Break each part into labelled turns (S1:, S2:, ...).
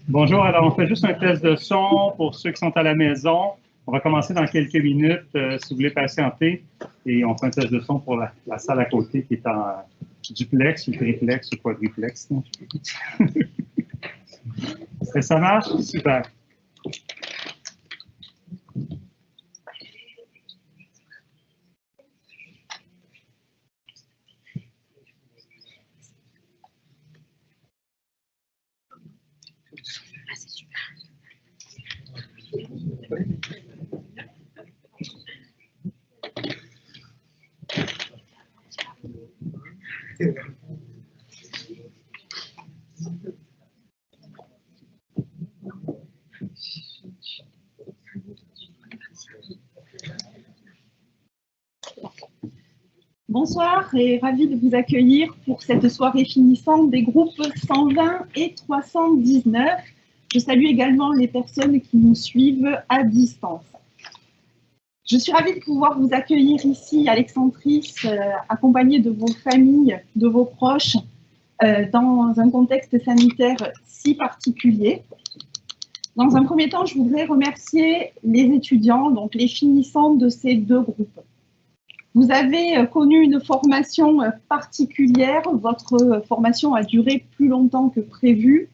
S1: Bonjour, alors on fait juste un test de son pour ceux qui sont à la maison. On va commencer dans quelques minutes, si vous voulez patienter. Et on fait un test de son pour la salle à côté qui est en duplex ou triplex ou quadriplex. Est-ce que ça marche? Super.
S2: Bonsoir et ravi de vous accueillir pour cette soirée finissante des groupes 120 et 319. Je salue également les personnes qui nous suivent à distance. Je suis ravie de pouvoir vous accueillir ici à l'Excentris, accompagné de vos familles, de vos proches, dans un contexte sanitaire si particulier. Dans un premier temps, je voudrais remercier les étudiants, donc les finissants de ces deux groupes. Vous avez connu une formation particulière, votre formation a duré plus longtemps que prévu.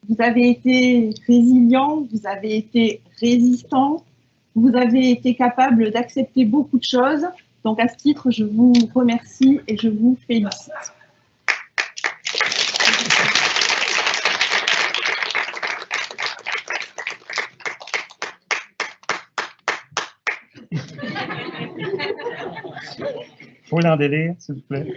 S2: Vous avez été résilient, vous avez été résistant, vous avez été capable d'accepter beaucoup de choses. Donc à ce titre, je vous remercie et je vous félicite.
S1: Faut l'en délire, s'il vous plaît.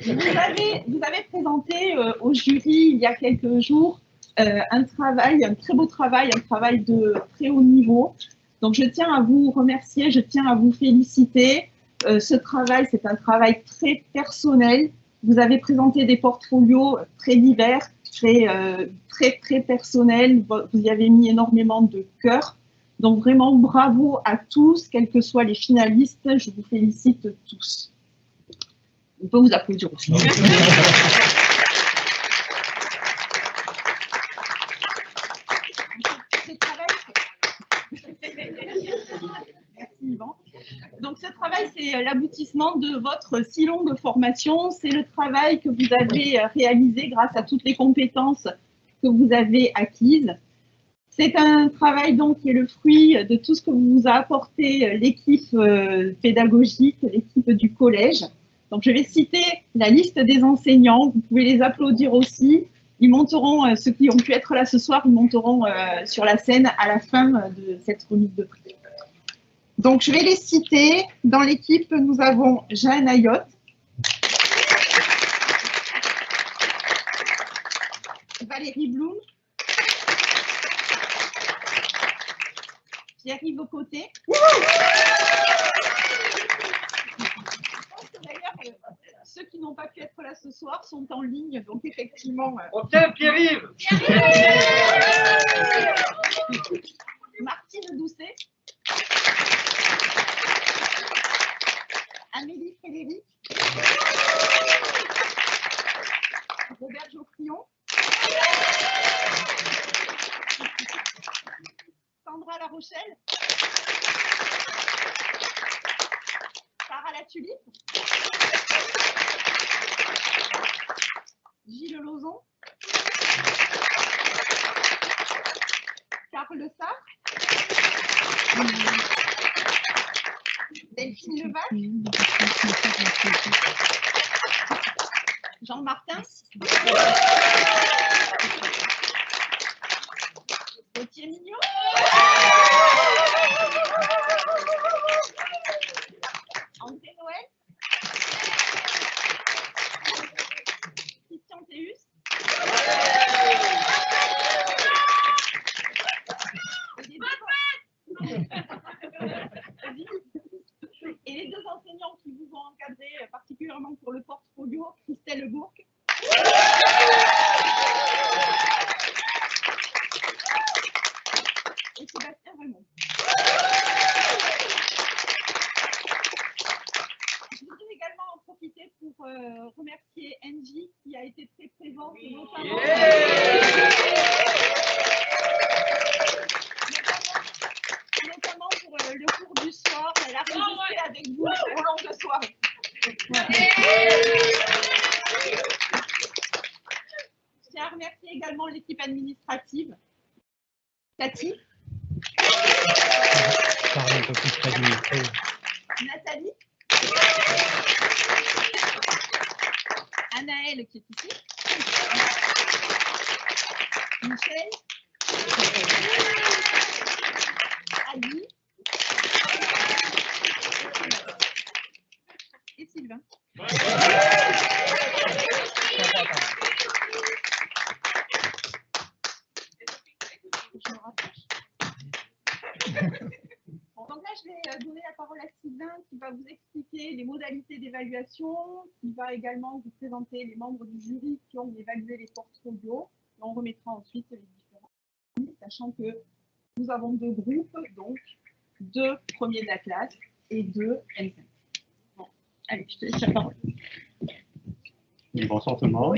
S2: Vous avez présenté au jury il y a quelques jours un très beau travail, un travail de très haut niveau. Donc je tiens à vous remercier, je tiens à vous féliciter. Ce travail, c'est un travail très personnel. Vous avez présenté des portfolios très divers, très personnels. Vous y avez mis énormément de cœur. Donc vraiment bravo à tous, quels que soient les finalistes. Je vous félicite tous. On peut vous applaudir aussi. Merci Yvan. Donc ce travail, c'est l'aboutissement de votre si longue formation. C'est le travail que vous avez réalisé grâce à toutes les compétences que vous avez acquises. C'est un travail donc qui est le fruit de tout ce que vous a apporté l'équipe pédagogique, l'équipe du collège. Donc, je vais citer la liste des enseignants. Vous pouvez les applaudir aussi. Ils monteront, ceux qui ont pu être là ce soir, ils monteront sur la scène à la fin de cette remise de prix. Donc, je vais les citer. Dans l'équipe, nous avons Jeanne Ayotte, Valérie Blum, Pierre-Yves Côté. D'ailleurs, ceux qui n'ont pas pu être là ce soir sont en ligne, donc effectivement.
S3: Tiens, Pierre-Yves.
S2: Martine Doucet, Amélie Frédéric, Robert Geoffrion, Sandra La Rochelle, Sarah La Tulipe, Gilles Lauzon, Carl Sartre, Delphine Levac, Jean Martin, Gauthier Mignot, André Noël, Christian Théus, et les deux enseignants qui vous ont encadré particulièrement pour le portfolio, Christelle Bourque profiter pour remercier Angie qui a été très présente, notamment pour le cours du soir. Elle a résisté avec vous au long de soirée. Voilà. Je tiens à remercier également l'équipe administrative. Cathy. Nathalie. Anaëlle qui est ici. Michel. Ali. Et Sylvain. Je me rapproche. Bon, donc là, je vais donner la parole à Sylvain qui va vous expliquer les modalités d'évaluation, qui va également vous présenter les membres du jury qui ont évalué les portfolios. Et on remettra ensuite les différents, sachant que nous avons deux groupes, donc 2 premiers de la classe et 2 M5. Bon, allez, je te laisse la parole.
S1: Bonsoir tout le monde.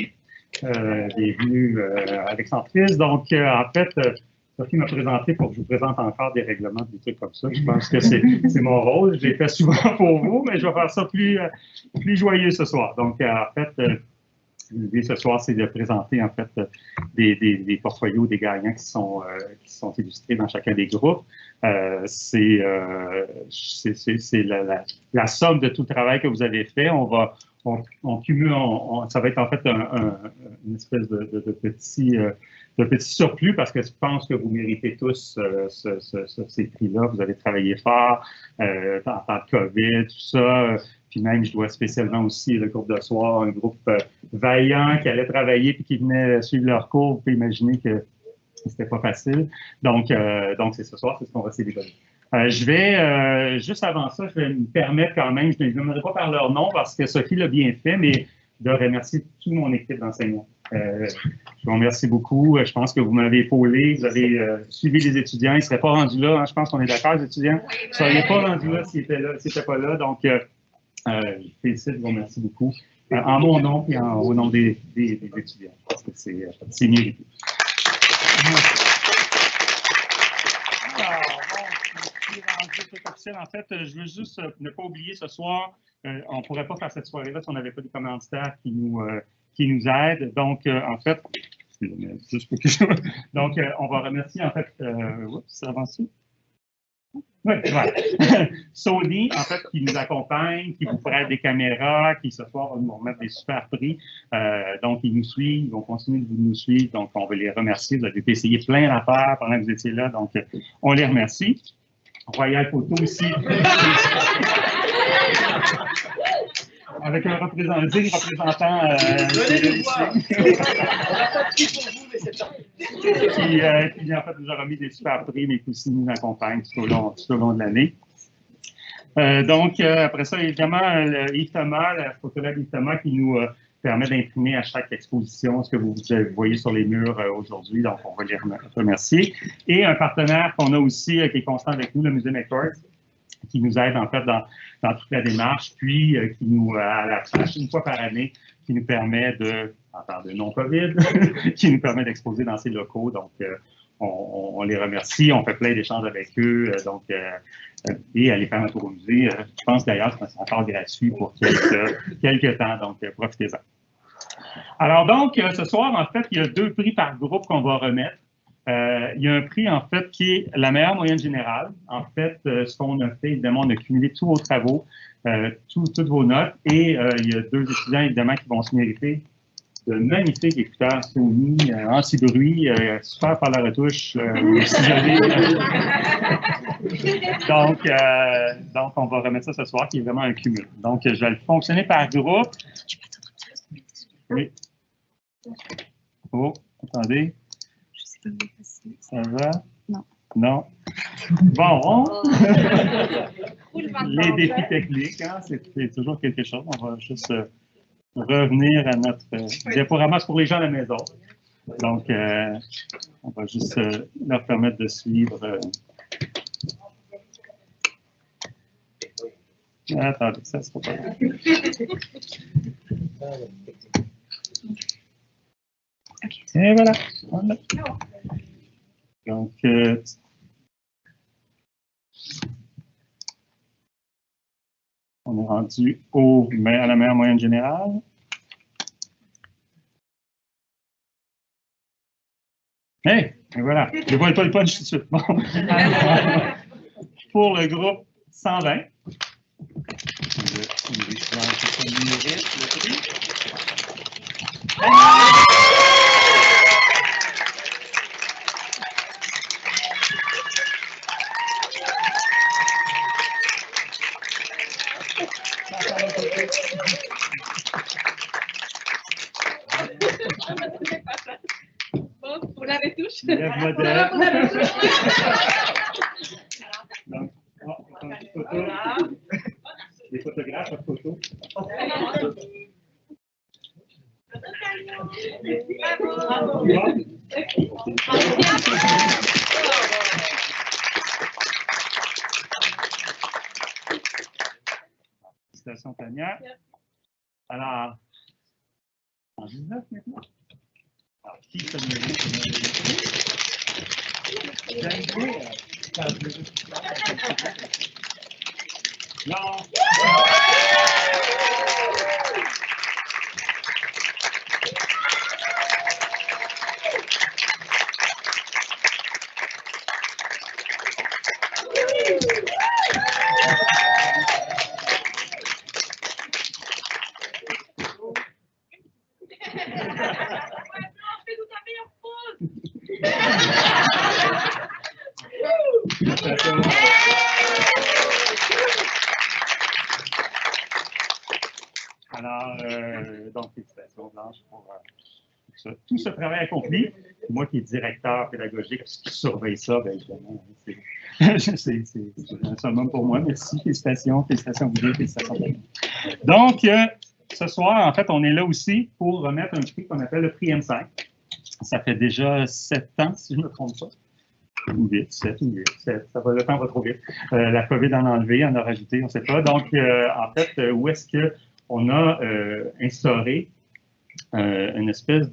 S1: Bienvenue à l'Excentrice. Donc, en fait, Sophie m'a présenté pour que je vous présente encore des règlements, des trucs comme ça. Je pense que c'est mon rôle. Je l'ai fait souvent pour vous, mais je vais faire ça plus joyeux ce soir. Donc, en fait, l'idée ce soir, c'est de présenter en fait des portfolios des gagnants qui sont illustrés dans chacun des groupes. C'est la somme de tout le travail que vous avez fait. On cumule, ça va être en fait une espèce de petit surplus parce que je pense que vous méritez tous ces prix-là. Vous avez travaillé fort en temps de COVID, tout ça. Puis même, je dois spécialement aussi le groupe de soir, un groupe vaillant qui allait travailler puis qui venait suivre leur cours. Vous pouvez imaginer que c'était pas facile. Donc c'est ce soir, c'est ce qu'on va célébrer. Je vais, juste avant ça, je vais me permettre quand même, je ne les nommerai pas par leur nom parce que Sophie l'a bien fait, mais de remercier toute mon équipe d'enseignants. Je vous remercie beaucoup. Je pense que vous m'avez épaulé, vous avez suivi les étudiants. Ils ne seraient pas rendus là. Hein, je pense qu'on est d'accord, les étudiants. Vous ne seriez pas rendus là s'ils n'étaient pas là. Donc, je félicite, je vous remercie beaucoup. En mon nom et au nom des étudiants. Parce que c'est mérité. En fait, je veux juste ne pas oublier ce soir, on ne pourrait pas faire cette soirée-là si on n'avait pas des commanditaires qui nous aident. Donc, en fait, donc, on va remercier en fait, ça avance. Oui, voilà. Sony, en fait, qui nous accompagne, qui vous prête des caméras, qui ce soir va nous remettre des super prix. Donc, ils nous suivent, ils vont continuer de nous suivre. Donc, on va les remercier. Vous avez essayé plein d'affaires pendant que vous étiez là. Donc, on les remercie. Royal Photo aussi. Avec un représentant. Qui en fait nous a remis des super prix, mais qui aussi nous accompagne tout au long de l'année. Donc, après ça, évidemment, Yves Thomas, la photologue Yves Thomas, qui nous permet d'imprimer à chaque exposition ce que vous voyez sur les murs aujourd'hui. Donc, on va les remercier. Et un partenaire qu'on a aussi, qui est constant avec nous, le Musée McCourt, qui nous aide en fait dans toute la démarche, puis qui nous, à la une fois par année, qui nous permet en temps de non-COVID, qui nous permet d'exposer dans ces locaux. Donc, on les remercie, on fait plein d'échanges avec eux, et aller faire un tour au musée. Je pense d'ailleurs que c'est encore gratuit pour quelques temps, donc profitez-en. Alors donc, ce soir, en fait, il y a 2 prix par groupe qu'on va remettre. Il y a un prix, en fait, qui est la meilleure moyenne générale. En fait, ce qu'on a fait, évidemment, on a cumulé tous vos travaux, toutes vos notes, et il y a 2 étudiants, évidemment, qui vont se mériter de magnifiques écouteurs Sony, anti-bruit, super par la retouche, donc, on va remettre ça ce soir, qui est vraiment un cumul. Donc, je vais le fonctionner par groupe. Oui. Oh, attendez. Ça va?
S2: Non.
S1: Non. Bon. Les défis techniques, hein, c'est toujours quelque chose. On va juste revenir à notre diaporama pour les gens à la maison. Donc, on va juste leur permettre de suivre. Attendez, ça sera pas grave. Et voilà. Donc, on est rendu à la meilleure moyenne générale. Hey, et voilà. Je ne vois pas le punch tout de suite. Bon. Pour le groupe 120.
S2: Pour la retouche.
S1: Donc, les photographes en photo. Félicitations, Tania. Alors, en 19 maintenant. Alors, qui se mérite? Non. Alors, donc, félicitations, Blanche, pour tout ce travail accompli. Moi qui est directeur pédagogique, qui surveille ça, bien évidemment, c'est un summum pour moi. Merci, félicitations, félicitations vous deux, félicitations. Donc, ce soir, en fait, on est là aussi pour remettre un prix qu'on appelle le prix M5. Ça fait déjà 7 ans, si je ne me trompe pas. Ou 8, 7 ou 8, 7, le temps va trop vite. La COVID en a enlevé, en a rajouté, on ne sait pas. Donc, en fait, où est-ce qu'on a instauré une espèce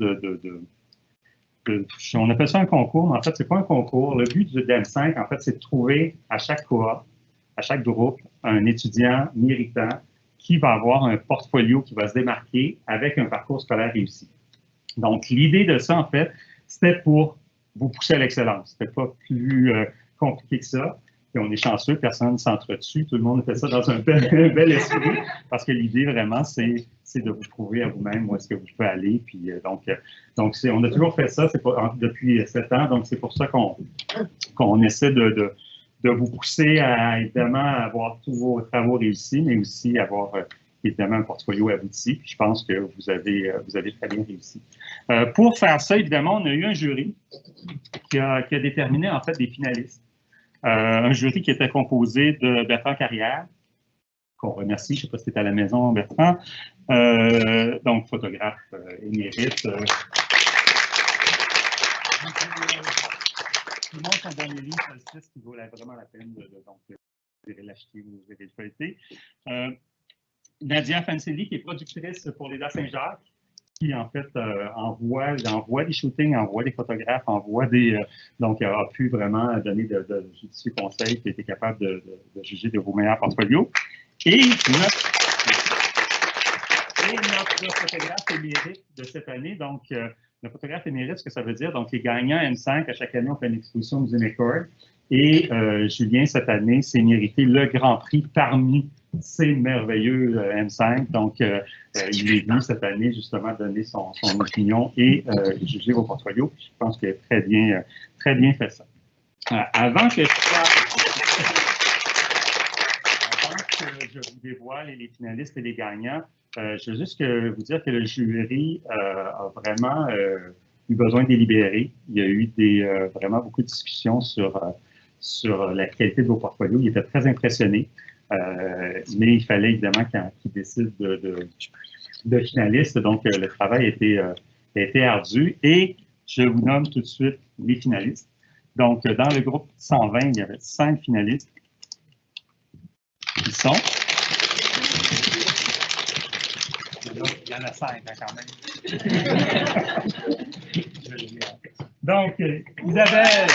S1: on appelle ça un concours, mais en fait, ce n'est pas un concours. Le but du DM5, en fait, c'est de trouver à chaque cohorte, à chaque groupe, un étudiant méritant qui va avoir un portfolio qui va se démarquer avec un parcours scolaire réussi. Donc, l'idée de ça, en fait, c'était pour vous pousser à l'excellence. C'était pas plus compliqué que ça. Et on est chanceux, personne ne s'entretue, tout le monde fait ça dans un bel esprit, parce que l'idée vraiment, c'est de vous prouver à vous-même où est-ce que vous pouvez aller. Puis, donc on a toujours fait ça depuis 7 ans, donc c'est pour ça qu'on essaie de vous pousser à, évidemment, avoir tous vos travaux réussis, mais aussi avoir, évidemment, un portfolio abouti. Puis je pense que vous avez très bien réussi. Pour faire ça, évidemment, on a eu un jury qui a déterminé, en fait, des finalistes. Un jury qui était composé de Bertrand Carrière, qu'on remercie, je ne sais pas si tu es à la maison, Bertrand, donc photographe émérite. Tout le monde son dernier livre, Solstice, qui vaut vraiment la peine de vous irez l'acheter, vous irez le feuilleter. Nadia Fanseli, qui est productrice pour l'État Saint-Jacques, qui, en fait, envoie des shootings, envoie des photographes, donc, a pu vraiment donner de judicieux conseils, qui a été capable de juger de vos meilleurs portfolios. Et notre photographe émérite de cette année, donc, le photographe émérite, ce que ça veut dire, donc, les gagnants M5, à chaque année, on fait une exposition au Musée McCord. Et Julien, cette année, s'est mérité le grand prix parmi ces merveilleux M5. Donc, il est venu cette année, justement, donner son opinion et juger vos portfolios. Je pense qu'il a très bien fait ça. Avant que je vous dévoile les finalistes et les gagnants, je veux juste vous dire que le jury a vraiment eu besoin de délibérer. Il y a eu vraiment beaucoup de discussions sur la qualité de vos portfolios. Il était très impressionné, mais il fallait évidemment qu'il décide de finalistes. Donc, le travail a été ardu et je vous nomme tout de suite les finalistes. Donc, dans le groupe 120, il y avait 5 finalistes qui sont Il y en a 5 hein, quand même. Donc, Isabelle.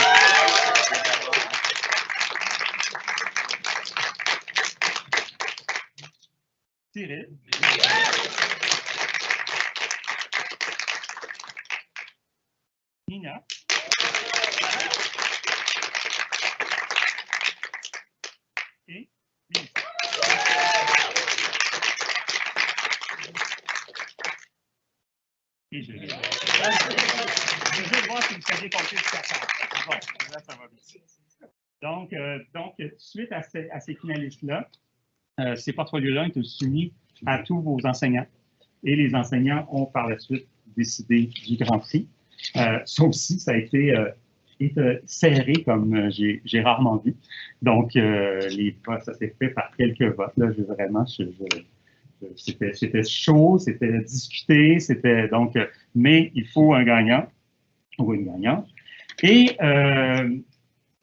S1: Cyril. Nina. Et Lisa. Et je vais voir si vous saviez compter jusqu'à 100. Bon, là, ça va bien. Donc, suite à ces finalistes-là, ces portfolios-là ont été soumis à tous vos enseignants. Et les enseignants ont par la suite décidé du Grand Prix. Sauf si ça a été serré comme j'ai rarement vu. Donc, les votes, ça s'est fait par quelques votes. Là, c'était chaud, c'était discuté, c'était donc, mais il faut un gagnant ou une gagnante. Et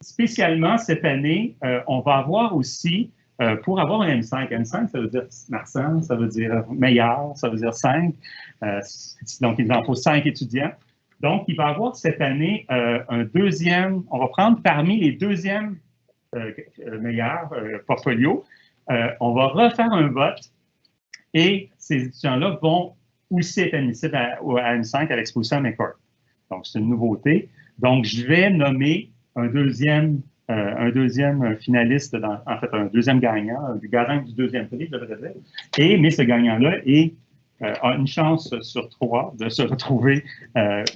S1: spécialement cette année, on va avoir aussi, pour avoir un M5, M5, ça veut dire Marsan, ça veut dire meilleur, ça veut dire 5. Donc, il en faut 5 étudiants. Donc, il va y avoir cette année un deuxième, on va prendre parmi les deuxièmes meilleurs portfolios, on va refaire un vote et ces étudiants-là vont aussi être admissibles à M5 à l'exposition à McCord. Donc, c'est une nouveauté. Donc, je vais nommer un deuxième finaliste, en fait, un deuxième gagnant, du gagnant du deuxième prix, je devrais dire. Mais ce gagnant-là a une chance sur 3 de se retrouver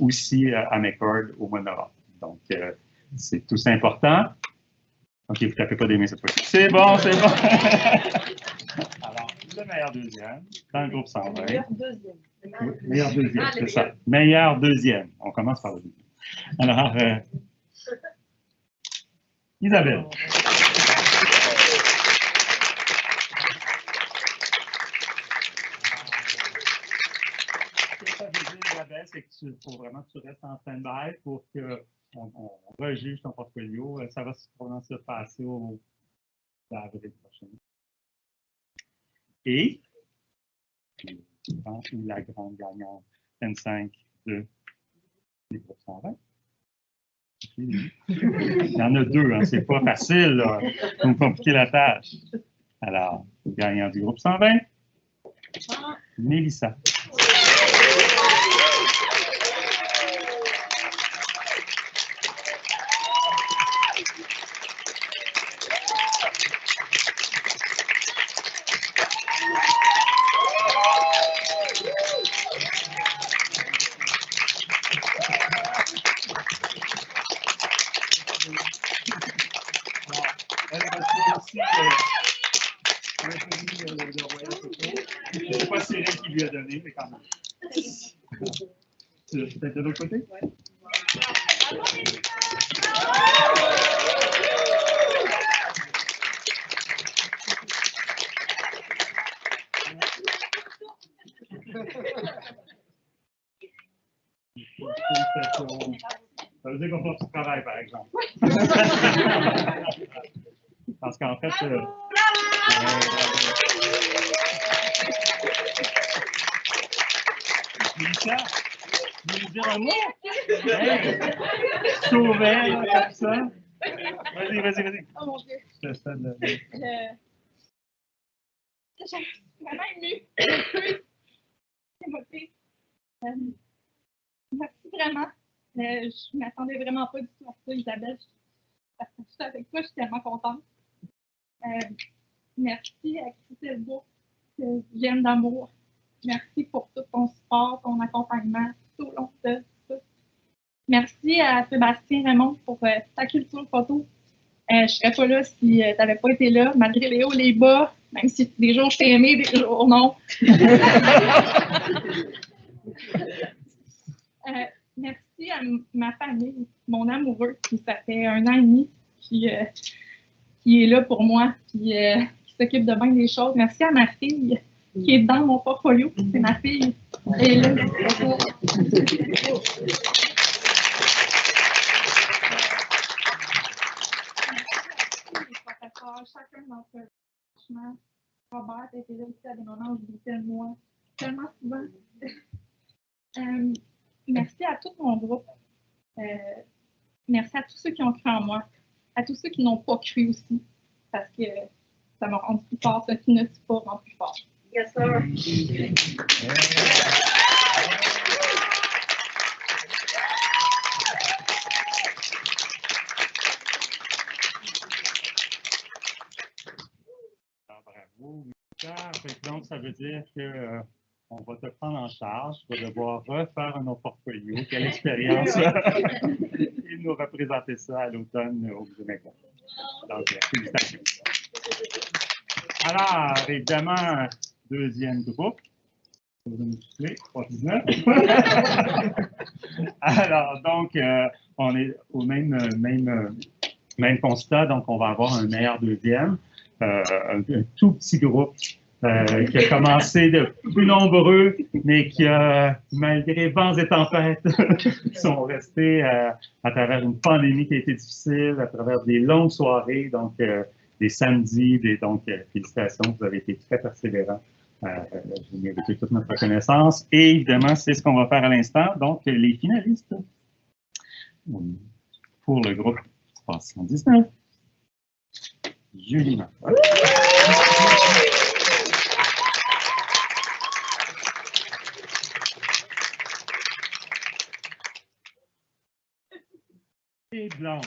S1: aussi à McCord au mois de novembre. Donc, c'est tout important. OK, vous ne tapez pas des mains cette fois-ci. C'est bon, c'est bon. Alors, le meilleur deuxième dans le groupe 120. Meilleur deuxième. Oui, meilleur deuxième, c'est ça. Meilleur deuxième. On commence par le deuxième. Alors, Isabelle. Ce que ça veut dire, Isabelle, c'est qu'il faut vraiment que tu restes en stand-by pour qu'on rejuge ton portfolio. Ça va probablement se passer au avril prochain. Et, je pense que la grande gagnante N5 de les groupes 120. Il y en a 2, hein, c'est pas facile, là. Vous me compliquez la tâche. Alors, gagnant du groupe 120, Mélissa. C'est pas Cyril qui lui a donné, mais quand même. C'est peut-être de l'autre côté? Oui. Ça veut dire qu'on fait du travail, par exemple. Parce qu'en fait, Lisa, tu veux nous dire un mot? Hey, Sauvelle, comme ça. Vas-y.
S2: Oh mon Dieu. Je suis vraiment émue. Émotive. Merci vraiment. Je ne m'attendais vraiment pas du tout à ça, Isabelle. Je suis avec toi, je suis tellement contente. Merci à Christelle Beau, que j'aime d'amour. Merci pour tout ton support, ton accompagnement tout au long de tout. Merci à Sébastien Raymond pour ta culture photo. Je ne serais pas là si tu n'avais pas été là, malgré les hauts et les bas, même si des jours je t'ai aimé, des jours non. Merci à ma famille, mon amoureux, qui ça fait 1 an et demi, qui est là pour moi, qui s'occupe de bien des choses. Merci à ma fille, qui est dans mon portfolio. C'est ma fille. Elle est là. Chacun d'entre eux, franchement, Robert, tu été là aussi à des moments où je doutais de moi, tellement souvent. Merci à tout mon groupe. Merci à tous ceux qui ont cru en moi, à tous ceux qui n'ont pas cru aussi, parce que ça m'a rendu plus fort, ce qui ne tue pas rend plus fort. Yes, sir.
S1: Bravo. Donc, ça veut dire que on va te prendre en charge, tu vas devoir refaire un autre portfolio. Quelle expérience! Et nous représenter ça à l'automne au Musée Macron. Donc, félicitations. Alors, évidemment, deuxième groupe. Alors, donc, on est au même constat, donc on va avoir un meilleur deuxième, un tout petit groupe qui a commencé de plus nombreux, mais qui a, malgré vents et tempêtes, sont restés à travers une pandémie qui a été difficile, à travers des longues soirées, donc des samedis, donc félicitations, vous avez été très persévérants. Vous méritez toute notre reconnaissance. Et évidemment, c'est ce qu'on va faire à l'instant. Donc, les finalistes pour le groupe 319. Julie Martin. Et Blanche.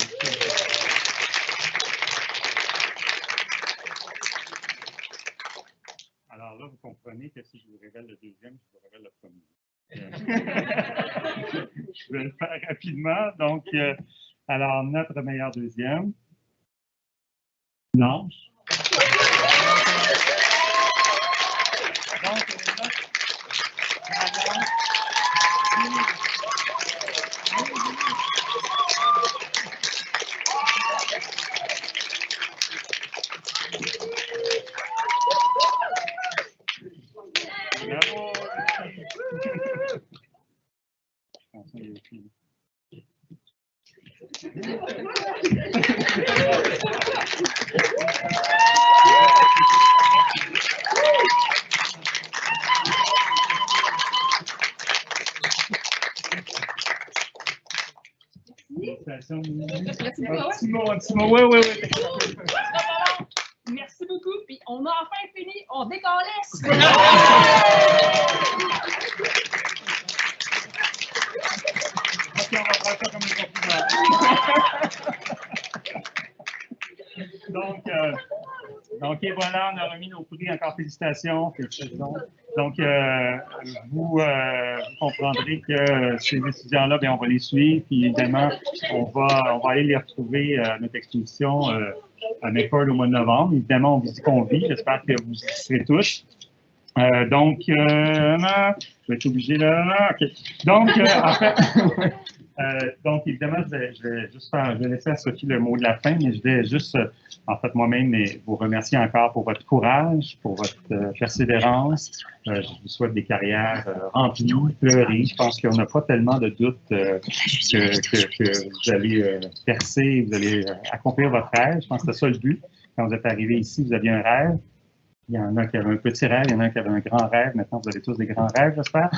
S1: Alors là, vous comprenez que si je vous révèle le deuxième, je vous révèle le premier. Je vais le faire rapidement. Donc, alors, notre meilleur deuxième, Blanche. Donc, bravo! Un petit mot. Oui.
S3: Merci beaucoup, puis on a enfin fini, on décalisse!
S1: Ok, on va prendre ça comme une compliment. Donc, et voilà, on a remis nos prix. Encore félicitations. Donc, vous comprendrez que ces étudiants-là, bien, on va les suivre. Puis, évidemment, on va aller les retrouver à notre exposition à McCord au mois de novembre. Évidemment, on vous dit qu'on vit. J'espère que vous y serez tous. Donc, je vais être obligé là. OK. Donc, en fait, donc, évidemment, je vais laisser à Sophie le mot de la fin, mais je vais juste, en fait, moi-même, vous remercier encore pour votre courage, pour votre persévérance. Je vous souhaite des carrières remplies, fleuries. Je pense qu'on n'a pas tellement de doutes que vous allez percer, vous allez accomplir votre rêve. Je pense que c'est ça le but. Quand vous êtes arrivé ici, vous aviez un rêve. Il y en a qui avaient un petit rêve, il y en a qui avaient un grand rêve. Maintenant, vous avez tous des grands rêves, j'espère.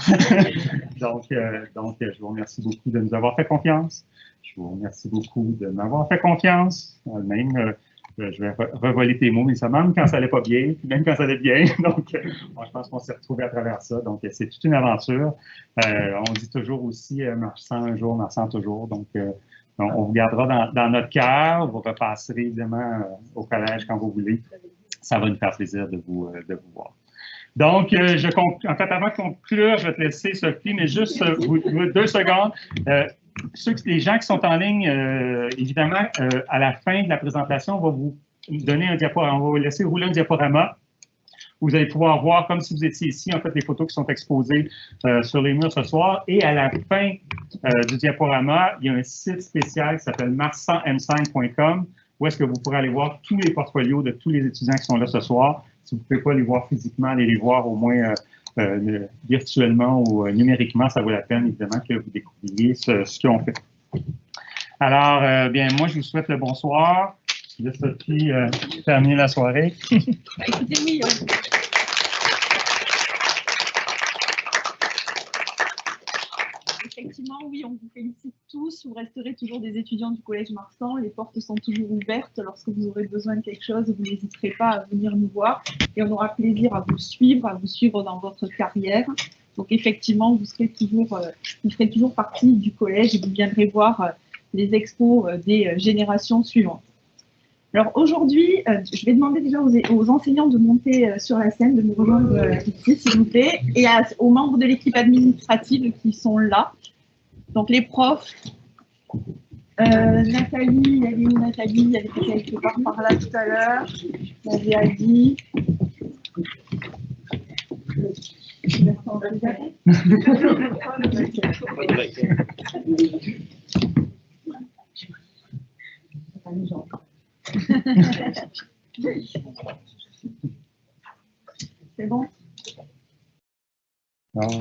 S1: donc, je vous remercie beaucoup de nous avoir fait confiance. Je vous remercie beaucoup de m'avoir fait confiance. Même, je vais revoler tes mots, mais ça même quand ça allait pas bien, même quand ça allait bien. Donc, je pense qu'on s'est retrouvés à travers ça. Donc, c'est toute une aventure. On dit toujours aussi, marchant un jour, marchant toujours. Donc, on vous gardera dans notre cœur. Vous repasserez évidemment au collège quand vous voulez. Ça va nous faire plaisir de vous voir. Donc, en fait, avant de conclure, je vais te laisser, Sophie, mais juste 2 secondes. Les gens qui sont en ligne, évidemment, à la fin de la présentation, on va vous donner un diaporama, on va vous laisser rouler un diaporama. Vous allez pouvoir voir, comme si vous étiez ici, en fait, les photos qui sont exposées sur les murs ce soir. Et à la fin du diaporama, il y a un site spécial qui s'appelle mars100m5.com où est-ce que vous pourrez aller voir tous les portfolios de tous les étudiants qui sont là ce soir. Si vous ne pouvez pas les voir physiquement, allez les voir au moins virtuellement ou numériquement. Ça vaut la peine, évidemment, que vous découvriez ce qu'ils ont fait. Alors, bien, moi, je vous souhaite le bonsoir. laisse Sophie terminer la soirée.
S2: Bah, écoutez, oui. Effectivement, oui, on vous félicite tous. Vous resterez toujours des étudiants du Collège Marsan. Les portes sont toujours ouvertes. Lorsque vous aurez besoin de quelque chose, vous n'hésiterez pas à venir nous voir. Et on aura plaisir à vous suivre dans votre carrière. Donc effectivement, vous ferez toujours partie du collège et vous viendrez voir les expos des générations suivantes. Alors aujourd'hui, je vais demander déjà aux enseignants de monter sur la scène, de nous rejoindre ici, s'il vous plaît, et aux membres de l'équipe administrative qui sont là. Donc les profs, Nathalie, elle est où Nathalie? Elle était quelque part par là tout à l'heure. J'avais Adi. C'est bon?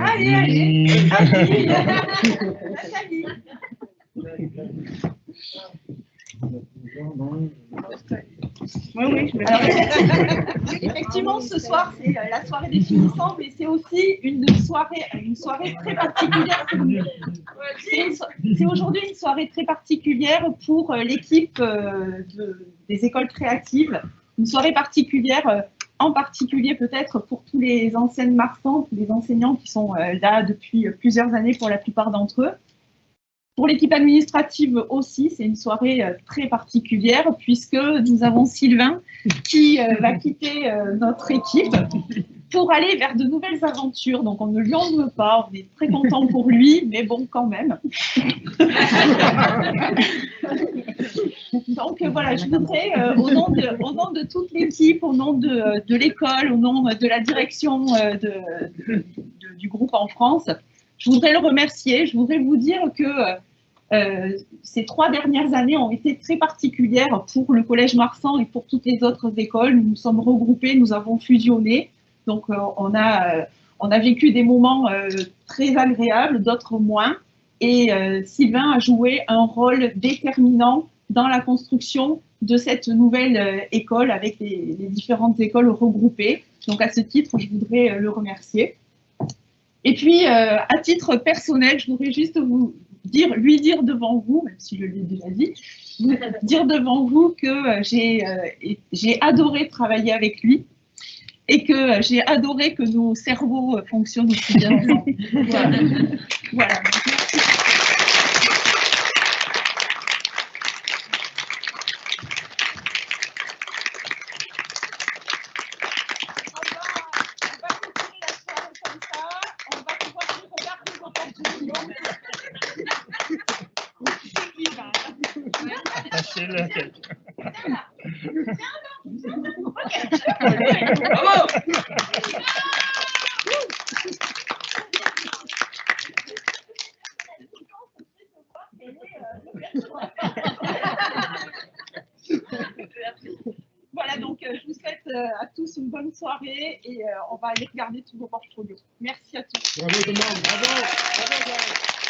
S2: Allez, allez, allez, Nathalie. Oui, effectivement, ce soir, c'est la soirée des finissants, mais c'est aussi une soirée très particulière. C'est aujourd'hui une soirée très particulière pour l'équipe des écoles créatives. Une soirée particulière, en particulier peut-être pour tous les anciennes Marsan, tous les enseignants qui sont là depuis plusieurs années pour la plupart d'entre eux. Pour l'équipe administrative aussi, c'est une soirée très particulière puisque nous avons Sylvain qui va quitter notre équipe pour aller vers de nouvelles aventures. Donc on ne lui en veut pas, on est très content pour lui, mais bon quand même. Donc voilà, je voudrais au nom de toute l'équipe, au nom de l'école, au nom de la direction du groupe en France, je voudrais le remercier. Je voudrais vous dire que ces 3 dernières années ont été très particulières pour le Collège Marsan et pour toutes les autres écoles. Nous nous sommes regroupés, nous avons fusionné. Donc, on a vécu des moments très agréables, d'autres moins. Et Sylvain a joué un rôle déterminant dans la construction de cette nouvelle école avec les différentes écoles regroupées. Donc, à ce titre, je voudrais le remercier. Et puis, à titre personnel, je voudrais juste lui dire devant vous, même si je l'ai déjà dit, dire devant vous que j'ai adoré travailler avec lui et que j'ai adoré que nos cerveaux fonctionnent aussi bien ensemble. Voilà. Voilà. Voilà, donc je vous souhaite à tous une bonne soirée et on va aller regarder tous vos portfolios. Merci à tous.
S4: Bravo tout le monde, bravo, bravo.